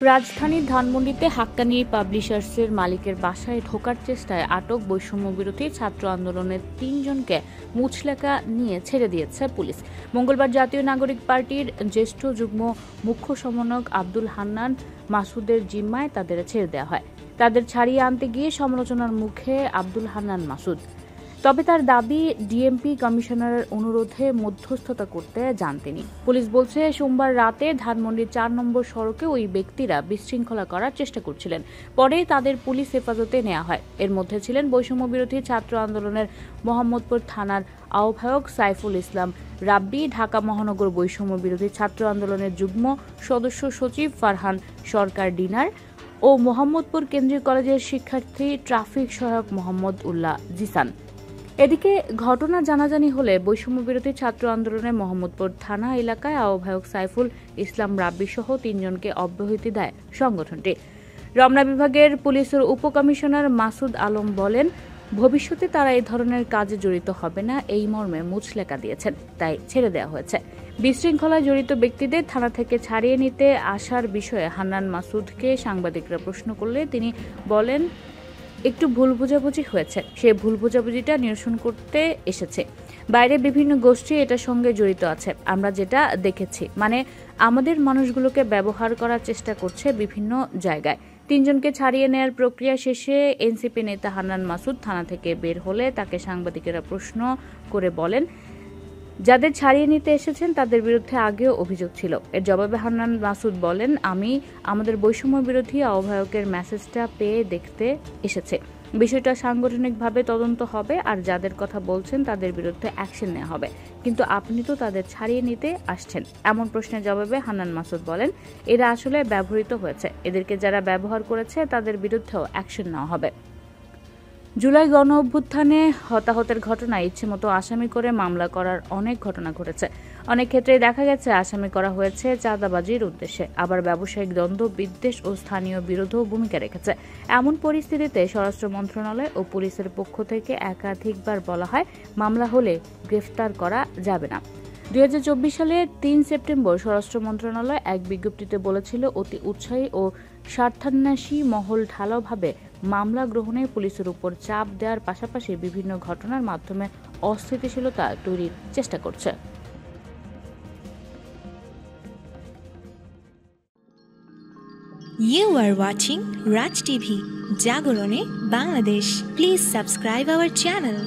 রাজধানীর ধানমন্ডিতে হাক্কানি পাবলিশার্সের মালিকের বাসায় ঢোকার চেষ্টায় আটক বৈষম্যবিরোধী ছাত্র আন্দোলনের ৩ জনকে মুচলেকা নিয়ে ছেড়ে দিয়েছে পুলিশ। মঙ্গলবার জাতীয় নাগরিক পার্টির জ্যেষ্ঠ যুগ্ম মুখ্য সমন্বয়ক আব্দুল হান্নান মাসুদের জিম্মায় তাদের ছেড়ে দেওয়া হয়। তাদের ছাড়িয়ে আনতে গিয়ে সমালোচনার মুখে আব্দুল হান্নান মাসুদ। তবে তার দাবি, ডিএমপি কমিশনারের অনুরোধে মধ্যস্থতা করতে যান তিনি। পুলিশ বলছে, সোমবার রাতে ধানমন্ডির ৪ নম্বর সড়কে ওই ব্যক্তিরা বিশৃঙ্খলা করার চেষ্টা করছিলেন। পরে তাদের পুলিশ হেফাজতে নেওয়া হয়। এর মধ্যে ছিলেন বৈষম্যবিরোধী ছাত্র আন্দোলনের মোহাম্মদপুর থানার আহ্বায়ক সাইফুল ইসলাম রাব্বি, ঢাকা মহানগর বৈষম্যবিরোধী ছাত্র আন্দোলনের যুগ্ম সদস্য সচিব ফারহান সরকার ডিনার ও মোহাম্মদপুর কেন্দ্রীয় কলেজের শিক্ষার্থী ট্রাফিক সহায়ক মোহাম্মদ উল্লাহ জিসান। এদিকে ঘটনা জানাজানি হলে বৈষম্যবিরোধী ছাত্র আন্দোলনের মোহাম্মদপুর থানা এলাকায় আহ্বায়ক সাইফুল ইসলাম রাব্বি সহ ৩ জনকে অব্যাহতি দেয় সংগঠনটি। রমনা বিভাগের পুলিশের উপকমিশনার মাসুদ আলম বলেন, ভবিষ্যতে তারা এই ধরনের কাজে জড়িত হবে না এই মর্মে মুচলেকা দিয়েছেন, তাই ছেড়ে দেওয়া হয়েছে। বিশৃঙ্খলায় জড়িত ব্যক্তিদের থানা থেকে ছাড়িয়ে নিতে আসার বিষয়ে হান্নান মাসুদকে সাংবাদিকরা প্রশ্ন করলে তিনি বলেন, একটু ভুল বোঝাবুঝি হয়েছে, সে ভুল বোঝাবুঝিটা নিরসন করতে এসেছে। বাইরে বিভিন্ন গোষ্ঠী এটার সঙ্গে জড়িত আছে। আমরা যেটা দেখেছি, মানে আমাদের মানুষগুলোকে ব্যবহার করার চেষ্টা করছে বিভিন্ন জায়গায়। ৩ জনকে ছাড়িয়ে নেয়ার প্রক্রিয়া শেষে এনসিপি নেতা হান্নান মাসুদ থানা থেকে বের হলে তাকে সাংবাদিকেরা প্রশ্ন করে বলেন, যাদের ছাড়িয়ে নিতে এসেছেন তাদের বিরুদ্ধে আগেও অভিযোগ ছিল। এর জবাবে হান্নান মাসুদ বলেন, আমি আমাদের বৈষম্য বিরোধী আহ্বায়কের মেসেজটা পেয়ে দেখতে এসেছে। বিষয়টা সাংগঠনিকভাবে তদন্ত হবে আর যাদের কথা বলছেন তাদের বিরুদ্ধে অ্যাকশন নেওয়া হবে। কিন্তু আপনি তো তাদের ছাড়িয়ে নিতে আসছেন। এমন প্রশ্নের জবাবে হান্নান মাসুদ বলেন, এরা আসলে ব্যবহৃত হয়েছে। এদেরকে যারা ব্যবহার করেছে তাদের বিরুদ্ধেও অ্যাকশন নেওয়া হবে। জুলাই গণ অভ্যুত্থানে হতাহতের ঘটনায় ইচ্ছেমতো আসামি করে মামলা করার অনেক ঘটনা ঘটেছে। অনেক ক্ষেত্রেই দেখা গেছে আসামি করা হয়েছে চাঁদাবাজির উদ্দেশ্যে, আবার ব্যবসায়িক দ্বন্দ্ব, বিদ্বেষ ও স্থানীয় বিরোধও ভূমিকা রেখেছে। এমন পরিস্থিতিতে স্বরাষ্ট্র মন্ত্রণালয় ও পুলিশের পক্ষ থেকে একাধিকবার বলা হয়, মামলা হলে গ্রেফতার করা যাবে না। ২০২৪ সালের ৩ সেপ্টেম্বর স্বরাষ্ট্র মন্ত্রণালয় এক বিজ্ঞপ্তিতে বলেছিল, অতি উৎসাহী ও স্বার্থান্বেষী মহল ঢালাওভাবে মামলা গ্রহণে পুলিশের উপর চাপ দেওয়ার পাশাপাশি বিভিন্ন ঘটনার মাধ্যমে অস্থিতিশীলতা তৈরির চেষ্টা করছে। You are watching Raj TV, Jagorone, Bangladesh. Please subscribe our channel.